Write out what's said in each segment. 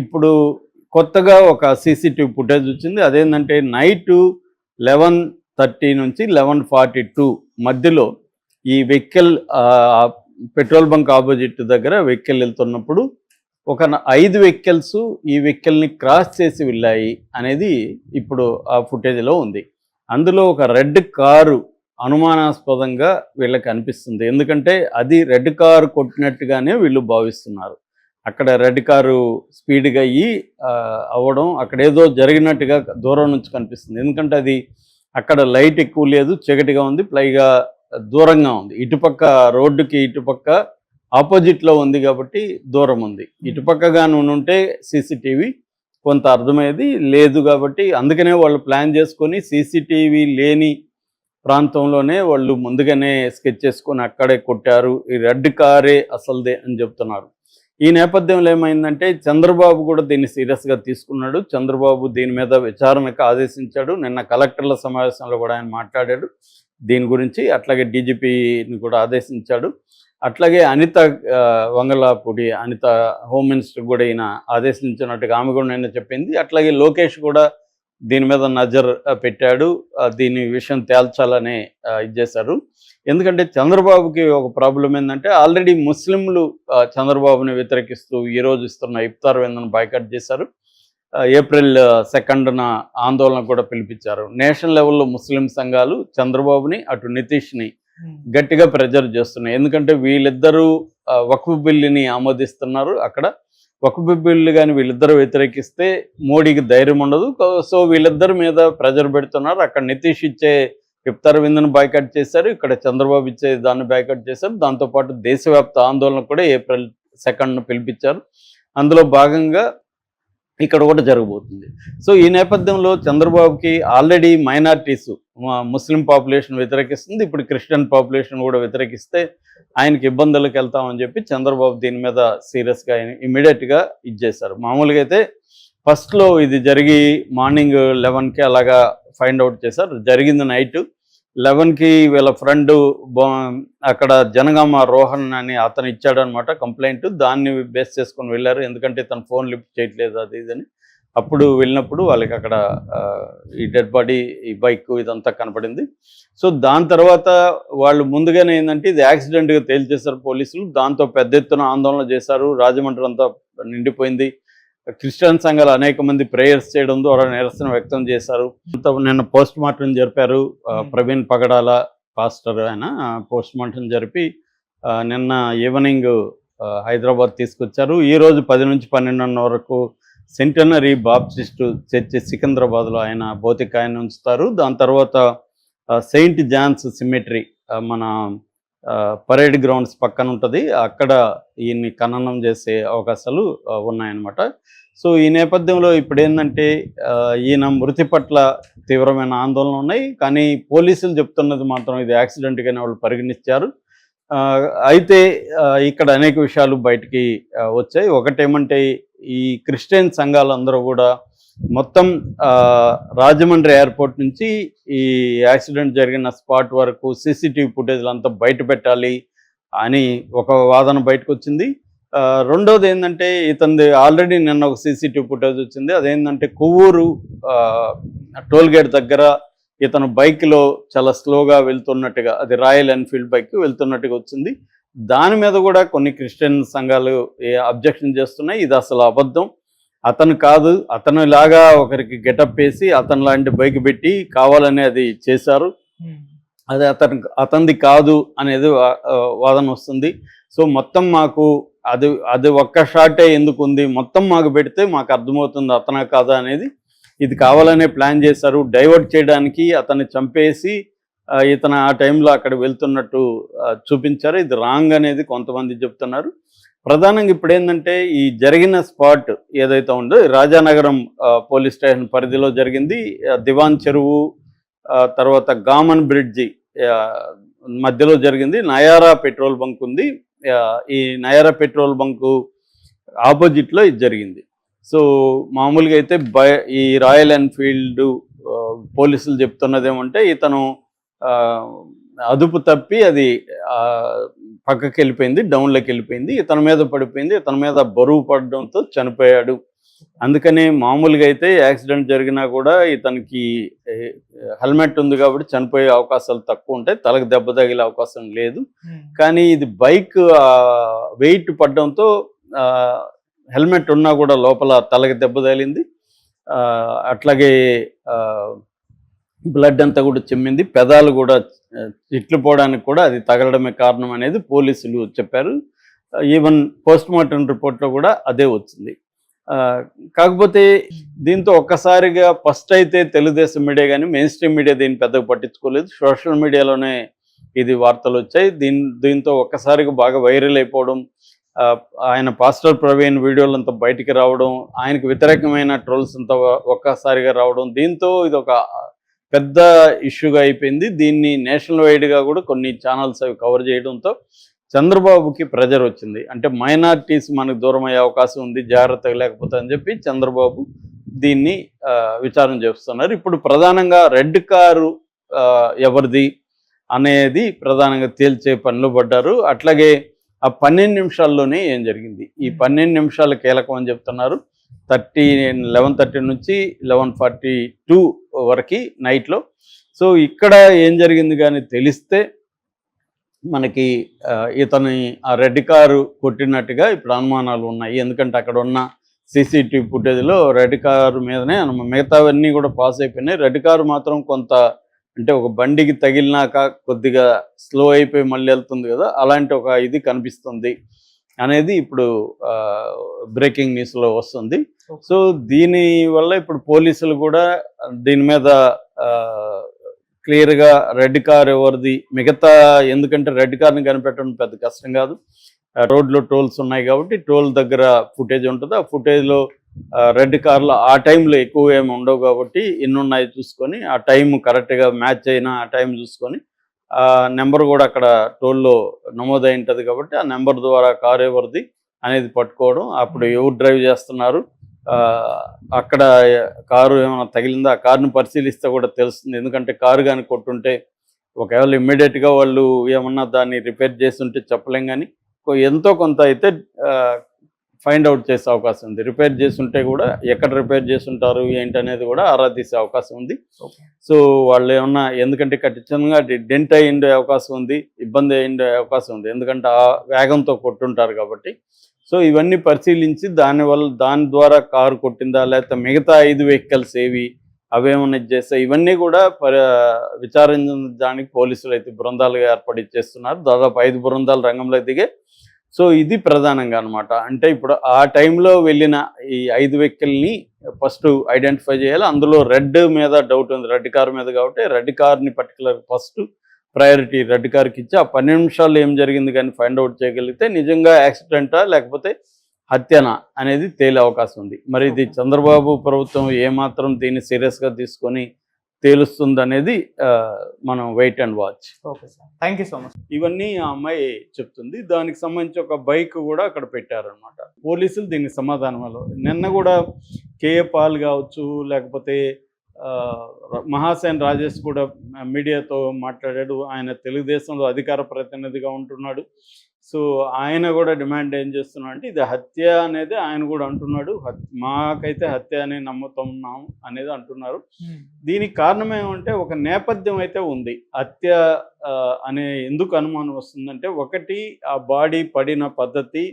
ఇప్పుడు కొత్తగా ఒక సీసీటీవీ ఫుటేజ్ వచ్చింది. అదేంటంటే నైటు 11:30 నుంచి 11:42 మధ్యలో ఈ వెహికల్ పెట్రోల్ బంక్ ఆపోజిట్ దగ్గర వెహికల్ వెళ్తున్నప్పుడు ఒక 5 వెహికల్స్ ఈ వెహికల్ని క్రాస్ చేసి వెళ్ళాయి అనేది ఇప్పుడు ఆ ఫుటేజ్లో ఉంది. అందులో ఒక రెడ్ కారు అనుమానాస్పదంగా వీళ్ళకి అనిపిస్తుంది. ఎందుకంటే అది రెడ్ కారు కొట్టినట్టుగానే వీళ్ళు భావిస్తున్నారు. అక్కడ రెడ్ కారు స్పీడ్గా అవ్వడం అక్కడ ఏదో జరిగినట్టుగా దూరం నుంచి కనిపిస్తుంది. ఎందుకంటే అది అక్కడ లైట్ ఎక్కువ లేదు, చీకటిగా ఉంది, పైగా దూరంగా ఉంది. ఇటుపక్క రోడ్డుకి ఇటుపక్క ఆపోజిట్లో ఉంది కాబట్టి దూరం ఉంది. ఇటుపక్కగా ఉంటే సీసీటీవీ కొంత అర్థమయ్యేది, లేదు కాబట్టి అందుకనే వాళ్ళు ప్లాన్ చేసుకొని సీసీటీవీ లేని ప్రాంతంలోనే వాళ్ళు ముందుగానే స్కెచ్ చేసుకొని అక్కడే కొట్టారు, ఈ రెడ్ కారే అసలుదే అని చెప్తున్నారు. ఈ నేపథ్యంలో ఏమైందంటే చంద్రబాబు కూడా దీన్ని సీరియస్గా తీసుకున్నాడు. చంద్రబాబు దీని మీద విచారణకు ఆదేశించాడు. నిన్న కలెక్టర్ల సమావేశంలో కూడా ఆయన మాట్లాడాడు దీని గురించి. అట్లాగే డీజీపీని కూడా ఆదేశించాడు. అట్లాగే అనిత వంగలపూడి అనిత హోమ్ మినిస్టర్ కూడా ఈయన ఆదేశించినట్టుగా ఆమె కూడా నిన్న చెప్పింది. అట్లాగే లోకేష్ కూడా దీని మీద నజర్ పెట్టాడు. దీని విషయం తేల్చాలని చేశారు. ఎందుకంటే చంద్రబాబుకి ఒక ప్రాబ్లం ఏంటంటే ఆల్రెడీ ముస్లింలు చంద్రబాబుని వ్యతిరేకిస్తూ ఈరోజు ఇస్తున్న ఇఫ్తార్ విందును బాయ్కాట్ చేశారు. ఏప్రిల్ 2న ఆందోళన కూడా పిలిపించారు. నేషనల్ లెవెల్లో ముస్లిం సంఘాలు చంద్రబాబుని అటు నితీష్ని గట్టిగా ప్రెజర్ చేస్తున్నాయి. ఎందుకంటే వీళ్ళిద్దరూ వక్ఫ్ బిల్లుని ఆమోదిస్తున్నారు. అక్కడ వక్ఫ్ బిల్లు కానీ వీళ్ళిద్దరూ వ్యతిరేకిస్తే మోడీకి ధైర్యం ఉండదు. సో వీళ్ళిద్దరి మీద ప్రెజర్ పెడుతున్నారు. అక్కడ నితీష్ ఇచ్చే ఇఫ్తార్ విందును బాయ్కాట్ చేశారు, ఇక్కడ చంద్రబాబు ఇచ్చే దాన్ని బాయ్కాట్ చేశారు. దాంతోపాటు దేశవ్యాప్త ఆందోళన కూడా ఏప్రిల్ 2న పిలిపించారు. అందులో భాగంగా ఇక్కడ కూడా జరగబోతుంది. సో ఈ నేపథ్యంలో చంద్రబాబుకి ఆల్రెడీ మైనారిటీస్ ముస్లిం పాపులేషన్ వ్యతిరేకిస్తుంది, ఇప్పుడు క్రిస్టియన్ పాపులేషన్ కూడా వ్యతిరేకిస్తే ఆయనకి ఇబ్బందులకు వెళ్తామని చెప్పి చంద్రబాబు దీని మీద సీరియస్గా ఇమ్మీడియట్గా ఇచ్చేశారు. మామూలుగా అయితే ఫస్ట్లో ఇది జరిగి మార్నింగ్ 11కి అలాగా ఫైండ్ అవుట్ చేశారు. జరిగింది నైట్ 11కి వీళ్ళ ఫ్రెండ్ అక్కడ జనగామ రోహన్ అని అతను ఇచ్చాడనమాట కంప్లైంట్. దాన్ని బేస్ చేసుకొని వెళ్ళారు. ఎందుకంటే తను ఫోన్ లిఫ్ట్ చేయట్లేదు అది ఇదని. అప్పుడు వెళ్ళినప్పుడు వాళ్ళకి అక్కడ ఈ డెడ్ బాడీ, ఈ బైక్ ఇదంతా కనపడింది. సో దాని తర్వాత వాళ్ళు ముందుగానే ఏంటంటే ఇది యాక్సిడెంట్గా తేల్చేశారు పోలీసులు. దాంతో పెద్ద ఎత్తున ఆందోళన చేశారు. రాజమండ్రి అంతా నిండిపోయింది. క్రిస్టియన్ సంఘాలు అనేక మంది ప్రేయర్స్ చేయడం ద్వారా నిరసన వ్యక్తం చేశారు. నిన్న పోస్ట్ మార్టం జరిపారు. ప్రవీణ్ పగడాల పాస్టర్ ఆయన పోస్ట్ మార్టం జరిపి నిన్న ఈవినింగ్ హైదరాబాద్ తీసుకొచ్చారు. ఈరోజు 10 నుంచి 12 వరకు సెంటనరీ బాప్టిస్ట్ చర్చి సికింద్రాబాద్లో ఆయన భౌతికాయాన్ని ఉంచుతారు. దాని తర్వాత సెయింట్ జాన్స్ సిమెట్రీ మన పరేడ్ గ్రౌండ్స్ పక్కన ఉంటుంది, అక్కడ ఈయన్ని ఖననం చేసే అవకాశాలు ఉన్నాయన్నమాట. సో ఈ నేపథ్యంలో ఇప్పుడు ఏంటంటే ఈయన మృతి పట్ల తీవ్రమైన ఆందోళనలు ఉన్నాయి. కానీ పోలీసులు చెప్తున్నది మాత్రం ఇది యాక్సిడెంట్గానే వాళ్ళు పరిగణించారు. అయితే ఇక్కడ అనేక విషయాలు బయటికి వచ్చాయి. ఒకటేమంటే ఈ క్రిస్టియన్ సంఘాలందరూ కూడా మొత్తం రాజమండ్రి ఎయిర్పోర్ట్ నుంచి ఈ యాక్సిడెంట్ జరిగిన స్పాట్ వరకు సీసీటీవీ ఫుటేజ్లు అంతా బయట పెట్టాలి అని ఒక వాదన బయటకు వచ్చింది. రెండోది ఏంటంటే ఇతనిది ఆల్రెడీ నిన్న ఒక సీసీటీవీ ఫుటేజ్ వచ్చింది. అదేంటంటే కొవ్వూరు టోల్గేట్ దగ్గర ఇతను బైక్లో చాలా స్లోగా వెళ్తున్నట్టుగా, అది రాయల్ ఎన్ఫీల్డ్ బైక్ వెళ్తున్నట్టుగా వచ్చింది. దాని మీద కూడా కొన్ని క్రిస్టియన్ సంఘాలు అబ్జెక్షన్ చేస్తున్నాయి. ఇది అసలు అబద్ధం, అతను కాదు, అతను ఇలాగా ఒకరికి గెటప్ వేసి అతను లాంటి బైక్ పెట్టి కావాలని అది చేశారు, అది అతనిది కాదు అనేది వాదన వస్తుంది. సో మొత్తం మాకు అది ఒక్క షాటే ఎందుకు ఉంది, మొత్తం మాకు పెడితే మాకు అర్థమవుతుంది అతనా కాదా అనేది. ఇది కావాలనే ప్లాన్ చేశారు, డైవర్ట్ చేయడానికి అతన్ని చంపేసి ఇతను ఆ టైంలో అక్కడ వెళ్తున్నట్టు చూపించారు. ఇది రాంగ్ అనేది కొంతమంది చెప్తున్నారు. ప్రధానంగా ఇప్పుడు ఏంటంటే ఈ జరిగిన స్పాట్ ఏదైతే ఉందో రాజానగరం పోలీస్ స్టేషన్ పరిధిలో జరిగింది. దివాన్ చెరువు తర్వాత గామన్ బ్రిడ్జి మధ్యలో జరిగింది. నయారా పెట్రోల్ బంక్ ఉంది, ఈ నయారా పెట్రోల్ బంకు ఆపోజిట్లో ఇది జరిగింది. సో మామూలుగా అయితే ఈ రాయల్ ఎన్ఫీల్డ్ పోలీసులు చెప్తున్నది ఏమంటే ఇతను అదుపు తప్పి అది పక్కకి వెళ్ళిపోయింది, డౌన్లోకి వెళ్ళిపోయింది, ఇతని మీద పడిపోయింది, ఇతని మీద బరువు పడడంతో చనిపోయాడు అందుకని మామూలుగా అయితే యాక్సిడెంట్ జరిగినా కూడా ఇతనికి హెల్మెట్ ఉంది కాబట్టి చనిపోయే అవకాశాలు తక్కువ ఉంటాయి, తలకు దెబ్బ తగిలే అవకాశం లేదు. కానీ ఇది బైక్ వెయిట్ పడడంతో హెల్మెట్ ఉన్నా కూడా లోపల తలకి దెబ్బ తగిలింది. అట్లాగే బ్లడ్ అంతా కూడా చిమ్మింది, పెదాలు కూడా ఇట్లు పోవడానికి కూడా అది తగలడమే కారణం అనేది పోలీసులు చెప్పారు. ఈవెన్ పోస్ట్ మార్టం రిపోర్ట్లో కూడా అదే వచ్చింది. కాకపోతే దీంతో ఒక్కసారిగా ఫస్ట్ అయితే తెలుగుదేశం మీడియా కానీ మెయిన్ స్ట్రీమ్ మీడియా దీన్ని పెద్దగా పట్టించుకోలేదు. సోషల్ మీడియాలోనే ఇది వార్తలు వచ్చాయి. దీంతో ఒక్కసారిగా బాగా వైరల్ అయిపోవడం, ఆయన పాస్టర్ ప్రవీణ్ వీడియోలంతా బయటికి రావడం, ఆయనకు వ్యతిరేకమైన ట్రోల్స్ అంతా ఒక్కసారిగా రావడం, దీంతో ఇది ఒక పెద్ద ఇష్యూగా అయిపోయింది. దీన్ని నేషనల్ వైడ్గా కూడా కొన్ని ఛానల్స్ అవి కవర్ చేయడంతో చంద్రబాబుకి ప్రెజర్ వచ్చింది. అంటే మైనారిటీస్ మనకు దూరం అయ్యే అవకాశం ఉంది, జాగ్రత్తగా లేకపోతే అని చెప్పి చంద్రబాబు దీన్ని విచారణ చేస్తున్నారు. ఇప్పుడు ప్రధానంగా రెడ్ కారు ఎవరిది అనేది ప్రధానంగా తేల్చే పనిలో పడ్డారు. అట్లాగే ఆ 12 నిమిషాల్లోనే ఏం జరిగింది, ఈ 12 నిమిషాలు కీలకం అని చెప్తున్నారు. 11:30 నుంచి 11:42 వరకు నైట్లో. సో ఇక్కడ ఏం జరిగింది కానీ తెలిస్తే మనకి ఇతని ఆ రెడ్ కారు కొట్టినట్టుగా ఇప్పుడు అనుమానాలు ఉన్నాయి. ఎందుకంటే అక్కడ ఉన్న సీసీటీవీ ఫుటేజ్లో రెడ్ కారు మీదనే మిగతావన్నీ కూడా పాస్ అయిపోయినాయి. రెడ్ కారు మాత్రం కొంత అంటే ఒక బండికి తగిలినాక కొద్దిగా స్లో అయిపోయి మళ్ళీ వెళ్తుంది కదా, అలాంటి ఒక ఇది కనిపిస్తుంది అనేది ఇప్పుడు బ్రేకింగ్ న్యూస్లో వస్తుంది. సో దీనివల్ల ఇప్పుడు పోలీసులు కూడా దీని మీద క్లియర్గా రెడ్ కార్ ఎవరిది, మిగతా ఎందుకంటే రెడ్ కార్ని కనిపెట్టడం పెద్ద కష్టం కాదు, రోడ్లో టోల్స్ ఉన్నాయి కాబట్టి టోల్ దగ్గర ఫుటేజ్ ఉంటుంది. ఆ ఫుటేజ్లో రెడ్ కార్లో ఆ టైంలో ఎక్కువ ఏమి ఉండవు కాబట్టి ఎన్ని ఉన్నాయి చూసుకొని ఆ టైం కరెక్ట్గా మ్యాచ్ అయినా ఆ టైం చూసుకొని ఆ నెంబర్ కూడా అక్కడ టోల్లో నమోదై ఉంటుంది కాబట్టి ఆ నెంబర్ ద్వారా కారు ఎవరిది అనేది పట్టుకోవడం, అప్పుడు ఎవరు డ్రైవ్ చేస్తున్నారు, అక్కడ కారు ఏమైనా తగిలిందా ఆ కారుని పరిశీలిస్తే కూడా తెలుస్తుంది. ఎందుకంటే కారు కానీ కొట్టుంటే ఒకవేళ ఇమ్మీడియట్గా వాళ్ళు ఏమన్నా దాన్ని రిపేర్ చేస్తుంటే చెప్పలేం, కానీ ఎంతో కొంత అయితే ఫైండ్ అవుట్ చేసే అవకాశం ఉంది. రిపేర్ చేస్తుంటే కూడా ఎక్కడ రిపేర్ చేస్తుంటారు ఏంటనేది కూడా ఆరా తీసే అవకాశం ఉంది. సో వాళ్ళు ఏమన్నా ఎందుకంటే ఖచ్చితంగా డెంట్ అయ్యిండే అవకాశం ఉంది, ఇబ్బంది అయ్యిండే అవకాశం ఉంది, ఎందుకంటే ఆ వేగంతో కొట్టుంటారు కాబట్టి. సో ఇవన్నీ పరిశీలించి దాని ద్వారా కారు కొట్టిందా లేకపోతే మిగతా 5 వెహికల్స్ ఏవి అవేమన్నా చేస్తే ఇవన్నీ కూడా విచారించడానికి పోలీసులు అయితే బృందాలుగా ఏర్పడి చేస్తున్నారు. దాదాపు 5 బృందాలు రంగంలో దిగే. సో ఇది ప్రధానంగా అనమాట. అంటే ఇప్పుడు ఆ టైంలో వెళ్ళిన ఈ 5 వెహికల్ని ఫస్ట్ ఐడెంటిఫై చేయాలి. అందులో రెడ్ మీద డౌట్ ఉంది, రెడ్ కార్ మీద కాబట్టి రెడ్ కార్ని పర్టికులర్ ఫస్ట్ ప్రయారిటీ రెడ్ కార్కి ఇచ్చి ఆ 12 నిమిషాల్లో ఏం జరిగింది కానీ ఫైండ్ అవుట్ చేయగలిగితే నిజంగా యాక్సిడెంటా లేకపోతే హత్యనా అనేది తేలే అవకాశం ఉంది. మరి ఇది చంద్రబాబు ప్రభుత్వం ఏమాత్రం దీన్ని సీరియస్గా తీసుకొని తేలుస్తుంది అనేది మనం wait and watch. Okay sir, thank you so much. ఇవన్నీ ఆ అమ్మాయి చెప్తుంది. దానికి సంబంధించి ఒక బైక్ కూడా అక్కడ పెట్టారనమాట. పోలీసులు దీనికి సమాధానంలో నిన్న కూడా కేఏ పాల్ కావచ్చు, లేకపోతే మహాసేన్ రాజేష్ కూడా మీడియాతో మాట్లాడాడు. ఆయన తెలుగుదేశంలో అధికార ప్రతినిధిగా ఉంటున్నాడు. సో ఆయన కూడా డిమాండ్ ఏం చేస్తున్నాడు అంటే ఇది హత్య అనేది ఆయన కూడా అంటున్నాడు. మాకైతే హత్య అని నమ్ముతున్నాం అనేది అంటున్నారు. దీనికి కారణం ఏమంటే ఒక నేపథ్యం అయితే ఉంది. హత్య అనే ఎందుకు అనుమానం వస్తుందంటే ఒకటి ఆ బాడీ పడిన పద్ధతి,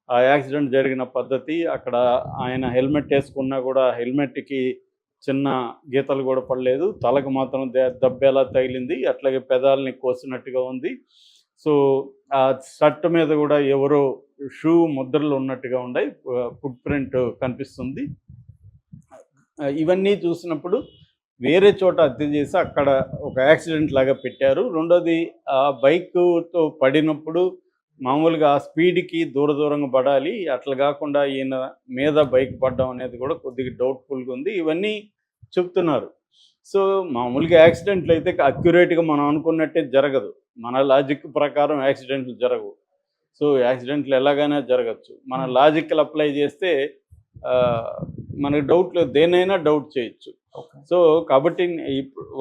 ఆ యాక్సిడెంట్ జరిగిన పద్ధతి, అక్కడ ఆయన హెల్మెట్ వేసుకున్నా కూడా హెల్మెట్కి చిన్న గీతలు కూడా పడలేదు, తలకు మాత్రం దెబ్బేలా తగిలింది, అట్లాగే పెదాలని కోసినట్టుగా ఉంది. సో ఆ షర్ట్ మీద కూడా ఎవరో షూ ముద్రలు ఉన్నట్టుగా ఉన్నాయి, ఫుట్ ప్రింట్ కనిపిస్తుంది. ఇవన్నీ చూసినప్పుడు వేరే చోట హత్య చేసి అక్కడ ఒక యాక్సిడెంట్ లాగా పెట్టారు. రెండోది ఆ బైక్తో పడినప్పుడు మామూలుగా ఆ స్పీడ్కి దూరంగా పడాలి, అట్లా కాకుండా ఈయన మీద బైక్ పడడం అనేది కూడా కొద్దిగా డౌట్ఫుల్గా ఉంది. ఇవన్నీ చెప్తున్నారు. సో మామూలుగా యాక్సిడెంట్లు అయితే అక్యురేట్గా మనం అనుకున్నట్టే జరగదు, మన లాజిక్ ప్రకారం యాక్సిడెంట్లు జరగవు. సో యాక్సిడెంట్లు ఎలాగైనా జరగచ్చు. మన లాజిక్లు అప్లై చేస్తే మనకు డౌట్ లేదు, దేనైనా డౌట్ చేయొచ్చు. సో కాబట్టి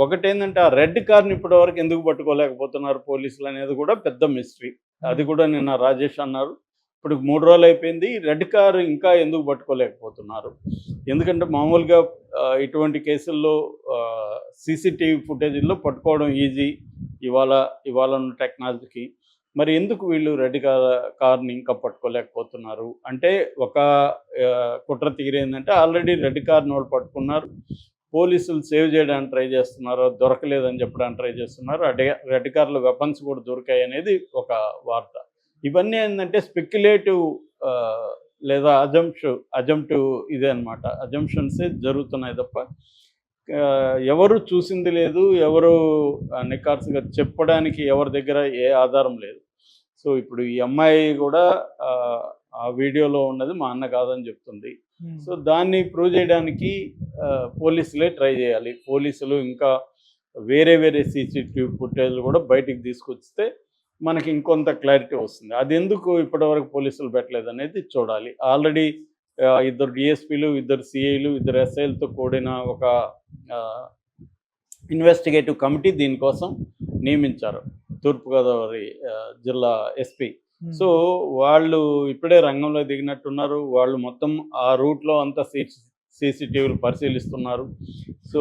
ఒకటేంటంటే ఆ రెడ్ కార్ని ఇప్పటివరకు ఎందుకు పట్టుకోలేకపోతున్నారు పోలీసులు అనేది కూడా పెద్ద మిస్టరీ. అది కూడా నిన్న రాజేష్ అన్నారు. ఇప్పుడు 3 రోజులు అయిపోయింది. రెడ్ కార్ ఇంకా ఎందుకు పట్టుకోలేకపోతున్నారు? ఎందుకంటే మామూలుగా ఇటువంటి కేసుల్లో సీసీటీవీ ఫుటేజ్‌లో పట్టుకోవడం ఈజీ. ఇవాళ ఇవాళ ఉన్న టెక్నాలజీకి. మరి ఎందుకు వీళ్ళు రెడ్ కార్‌ని ఇంకా పట్టుకోలేకపోతున్నారు? అంటే ఒక కుట్ర తీరేందంటే ఆల్రెడీ రెడ్ కార్‌ని వాళ్ళు పట్టుకున్నారు. పోలీసులు సేవ్ చేయడానికి ట్రై చేస్తున్నారు. దొరకలేదని చెప్పడానికి ట్రై చేస్తున్నారు. రెడ్ కార్‌లో వెపన్స్ కూడా దొరికాయనేది ఒక వార్త. ఇవన్నీ ఏందంటే స్పెక్యులేటివ్ లేదా అజంప్టివ్ ఇదే అనమాట. అజంప్షన్సే జరుగుతున్నాయి తప్ప ఎవరు చూసింది లేదు. ఎవరు నిఖార్సుగా చెప్పడానికి ఎవరి దగ్గర ఏ ఆధారం లేదు. సో, ఇప్పుడు ఈ అమ్మాయి కూడా ఆ వీడియోలో ఉన్నది మా అన్న కాదని చెప్తుంది. సో, దాన్ని ప్రూవ్ చేయడానికి పోలీసులే ట్రై చేయాలి. పోలీసులు ఇంకా వేరే వేరే సీసీటీవీ ఫుటేజ్‌లు కూడా బయటికి తీసుకొస్తే మనకి ఇంకొంత క్లారిటీ వస్తుంది. అదెందుకు ఇప్పటివరకు పోలీసులు పెట్టలేదనేది చూడాలి. ఆల్రెడీ ఇద్దరు డీఎస్పీలు, ఇద్దరు సీఐలు, ఇద్దరు ఎస్ఐలతో కూడిన ఒక ఇన్వెస్టిగేటివ్ కమిటీ దీనికోసం నియమించారు. తూర్పుగోదావరి జిల్లా ఎస్పీ. సో, వాళ్ళు ఇప్పుడే రంగంలో దిగినట్టున్నారు. వాళ్ళు మొత్తం ఆ రూట్‌లో అంతా సీసీటీవీలు పరిశీలిస్తున్నారు. సో,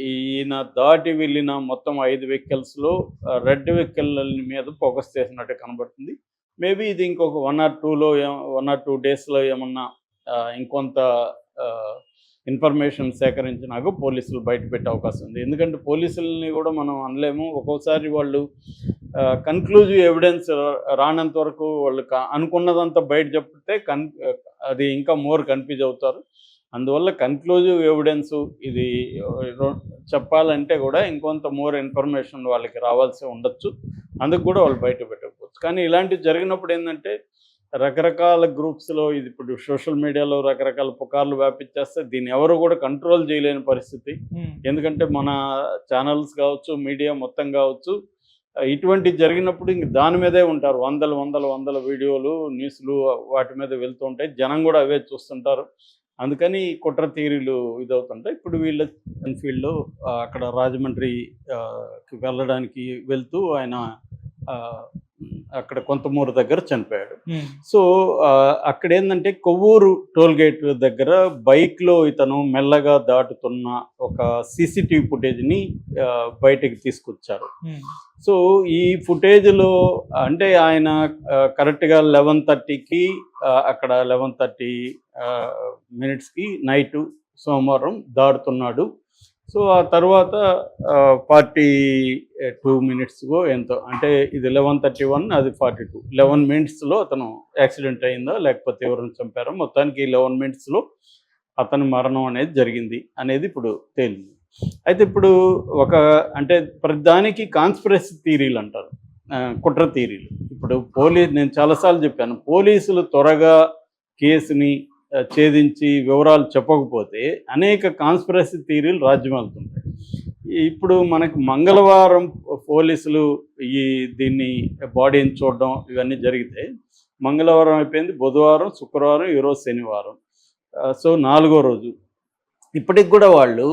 ఈయన దాటి వెళ్ళిన మొత్తం 5 వెహికల్స్‌లో రెడ్ వెహికల్ మీద ఫోకస్ చేసినట్టు కనబడుతుంది. మేబీ ఇది ఇంకొక 1 ఆర్ 2 డేస్‌లో ఏమన్నా ఇంకొంత ఇన్ఫర్మేషన్ సేకరించినాక పోలీసులు బయట పెట్టే అవకాశం ఉంది. ఎందుకంటే పోలీసులని కూడా మనం అనలేము. ఒక్కోసారి వాళ్ళు కన్క్లూజివ్ ఎవిడెన్స్ రానంత వరకు వాళ్ళు అనుకున్నదంతా బయట చెప్తే అది ఇంకా మోర్ కన్ఫ్యూజ్ అవుతారు. అందువల్ల కన్క్లూజివ్ ఎవిడెన్స్ ఇది చెప్పాలంటే కూడా ఇంకొంత మోర్ ఇన్ఫర్మేషన్ వాళ్ళకి రావాల్సి ఉండొచ్చు. అందుకు కూడా వాళ్ళు బయట పెట్టకపోవచ్చు. కానీ ఇలాంటివి జరిగినప్పుడు ఏంటంటే రకరకాల గ్రూప్స్‌లో ఇది ఇప్పుడు సోషల్ మీడియాలో రకరకాల పుకార్లు వ్యాపించేస్తే దీన్ని ఎవరు కూడా కంట్రోల్ చేయలేని పరిస్థితి. ఎందుకంటే మన ఛానల్స్ కావచ్చు, మీడియా మొత్తం కావచ్చు, ఇటువంటివి జరిగినప్పుడు ఇంక దాని మీదే ఉంటారు. వందల వీడియోలు, న్యూస్‌లు వాటి మీద వెళ్తూ ఉంటాయి. జనం కూడా అవే చూస్తుంటారు. అందుకని కుట్ర థియరీలు ఇదవుతుంటాయి. ఇప్పుడు వీళ్ళ ఎన్ఫీల్డ్‌లో అక్కడ రాజమండ్రికి వెళ్ళడానికి వెళ్తూ ఆయన అక్కడ కొంతమూరు దగ్గర చనిపోయాడు. సో, అక్కడేందంటే కొవ్వూరు టోల్‌గేట్ దగ్గర బైక్‌లో ఇతను మెల్లగా దాటుతున్న ఒక సీసీటీవీ ఫుటేజ్‌ని బయటికి తీసుకొచ్చారు. సో, ఈ ఫుటేజ్‌లో అంటే ఆయన కరెక్ట్‌గా 11:30కి అక్కడ 11:30 మినిట్స్‌కి నైటు సోమవారం దాటుతున్నాడు. సో, ఆ తర్వాత 42 మినిట్స్‌కో ఎంతో అంటే ఇది 11:31 అది 42 11 మినిట్స్‌లో అతను యాక్సిడెంట్ అయిందో లేకపోతే ఎవరిని చంపారో మొత్తానికి 11 మినిట్స్‌లో అతని మరణం అనేది జరిగింది అనేది ఇప్పుడు తేలింది. అయితే ఇప్పుడు అంటే ప్రతిదానికి కాన్స్పిరసీ థియరీలు అంటారు. కుట్ర థియరీలు. ఇప్పుడు నేను చాలాసార్లు చెప్పాను. పోలీసులు త్వరగా కేసుని ఛేదించి వివరాలు చెప్పకపోతే అనేక కాన్స్పిరసీ థియరీలు రాజ్యమేలుతుంటాయి. ఇప్పుడు మనకు మంగళవారం పోలీసులు దీన్ని బాడీని చూడడం ఇవన్నీ జరిగితే మంగళవారం అయిపోయింది, బుధవారం, శుక్రవారం, ఈరోజు శనివారం. సో, 4వ రోజు. ఇప్పటికి కూడా వాళ్ళు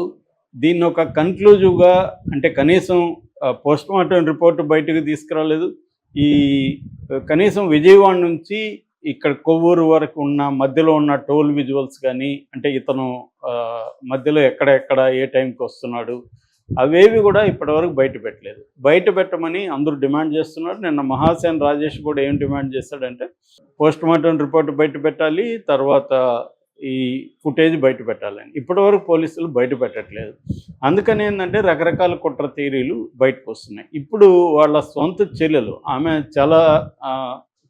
దీన్ని ఒక కన్క్లూజివ్‌గా అంటే కనీసం పోస్ట్‌మార్టం రిపోర్ట్ బయటకు తీసుకురాలేదు. కనీసం విజయవాడ నుంచి ఇక్కడ కొవ్వూరు వరకు ఉన్న మధ్యలో ఉన్న టోల్ విజువల్స్ కానీ అంటే ఇతను మధ్యలో ఎక్కడ ఏ టైంకి వస్తున్నాడు అవేవి కూడా ఇప్పటివరకు బయట పెట్టలేదు. బయట పెట్టమని అందరూ డిమాండ్ చేస్తున్నారు. నిన్న మహాసేన్ రాజేష్ కూడా ఏం డిమాండ్ చేశాడంటే పోస్ట్‌మార్టం రిపోర్ట్ బయట పెట్టాలి, తర్వాత ఈ ఫుటేజ్ బయట పెట్టాలని. ఇప్పటివరకు పోలీసులు బయట పెట్టట్లేదు. అందుకని ఏంటంటే రకరకాల కుట్ర థియరీలు బయటకు వస్తున్నాయి. ఇప్పుడు వాళ్ళ సొంత చెల్లెలు ఆమె చాలా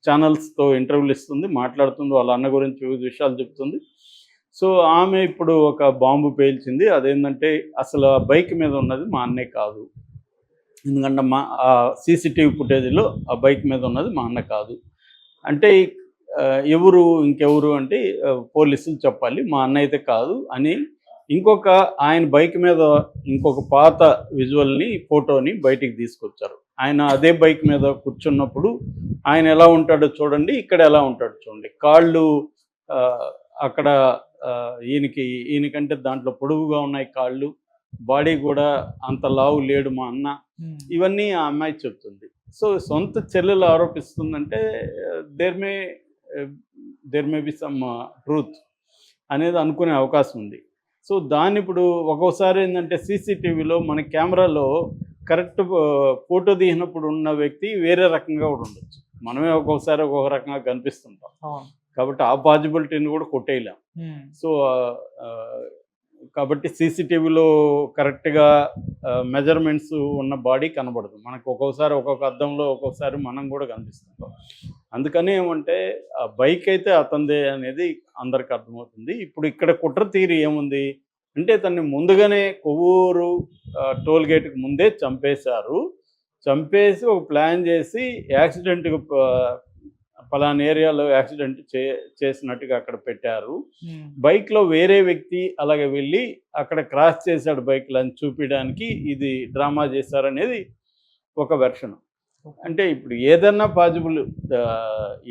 ఛానల్స్తో ఇంటర్వ్యూలు ఇస్తుంది, మాట్లాడుతుంది, వాళ్ళ అన్న గురించి వివిధ విషయాలు చెప్తుంది. సో, ఆమె ఇప్పుడు ఒక బాంబు పేల్చింది. అదేంటంటే అసలు ఆ బైక్ మీద ఉన్నది మా అన్నే కాదు. ఎందుకంటే సీసీటీవీ ఫుటేజ్లో ఆ బైక్ మీద ఉన్నది మా అన్న కాదు. అంటే ఇంకెవరు అంటే పోలీసులు చెప్పాలి, మా అన్న అయితే కాదు అని ఆయన బైక్ మీద ఇంకొక పాత విజువల్ని ఫోటోని బయటికి తీసుకొచ్చారు. ఆయన అదే బైక్ మీద కూర్చున్నప్పుడు ఆయన ఎలా ఉంటాడో చూడండి, ఇక్కడ ఎలా ఉంటాడో చూడండి. కాళ్ళు అక్కడ ఈయనకంటే దాంట్లో పొడవుగా ఉన్నాయి కాళ్ళు, బాడీ కూడా అంత లావు లేడు మా అన్న. ఇవన్నీ ఆ అమ్మాయి చెప్తుంది. సో, సొంత చెల్లెలు ఆరోపిస్తుందంటే there may there may be some truth అనేది అనుకునే అవకాశం ఉంది. సో, దాన్ని ఇప్పుడు ఒక్కోసారి ఏందంటే సీసీటీవీలో మన కెమెరాలో కరెక్ట్ ఫోటో తీసినప్పుడు ఉన్న వ్యక్తి వేరే రకంగా కూడా ఉండొచ్చు. మనమే ఒక్కొక్కసారి ఒక్కొక్క రకంగా కనిపిస్తుంటాం. అవును. కాబట్టి ఆ పాజిబిలిటీని కూడా కొట్టేయలేం. సో, కాబట్టి సీసీటీవీలో కరెక్ట్‌గా మెజర్‌మెంట్స్ ఉన్న బాడీ కనబడదు. మనకు ఒక్కొక్కసారి ఒక్కొక్క అద్దంలో ఒక్కొక్కసారి మనం కూడా కనిపిస్తుంటాం. అందుకని ఏమంటే ఆ బైక్ అయితే అతనిదే అనేది అందరికి అర్థమవుతుంది. ఇప్పుడు ఇక్కడ కుట్ర థియరీ ఏముంది అంటే తనని ముందుగానే కొవ్వూరు టోల్ గేట్‌కి ముందే చంపేశారు. చంపేసి ఒక ప్లాన్ చేసి యాక్సిడెంట్‌కి పలానా ఏరియాలో యాక్సిడెంట్ చేసినట్టుగా అక్కడ పెట్టారు. బైక్‌లో వేరే వ్యక్తి అలాగే వెళ్ళి అక్కడ క్రాస్ చేశాడు బైక్‌లో అని చూపియడానికి ఇది డ్రామా చేశారనేది ఒక వెర్షన్. అంటే ఇప్పుడు ఏదన్నా పాజిబుల్,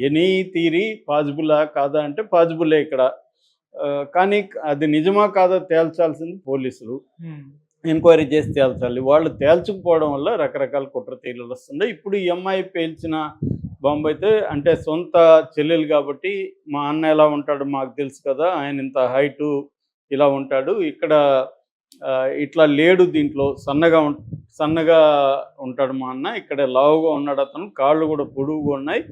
ఎనీ థియరీ పాజిబులా కాదా అంటే పాజిబులే ఇక్కడ. కానీ అది నిజమా కాదా తేల్చాల్సింది పోలీసులు. ఎంక్వైరీ చేసి తేల్చాలి. వాళ్ళు తేల్చకపోవడం వల్ల రకరకాల కుట్ర థియరీలు వస్తున్నాయి. ఇప్పుడు ఈ అమ్మాయి పేల్చిన బాంబు అయితే అంటే సొంత చెల్లెలు కాబట్టి మా అన్న ఎలా ఉంటాడో మాకు తెలుసు కదా! ఆయన ఇంత హైటు ఇలా ఉంటాడు. ఇక్కడ ఇట్లా లేడు దీంట్లో సన్నగా ఉంటాడు మా అన్న. ఇక్కడ లావుగా ఉన్నాడు అతను. కాళ్ళు కూడా పొడువుగా ఉన్నాయి.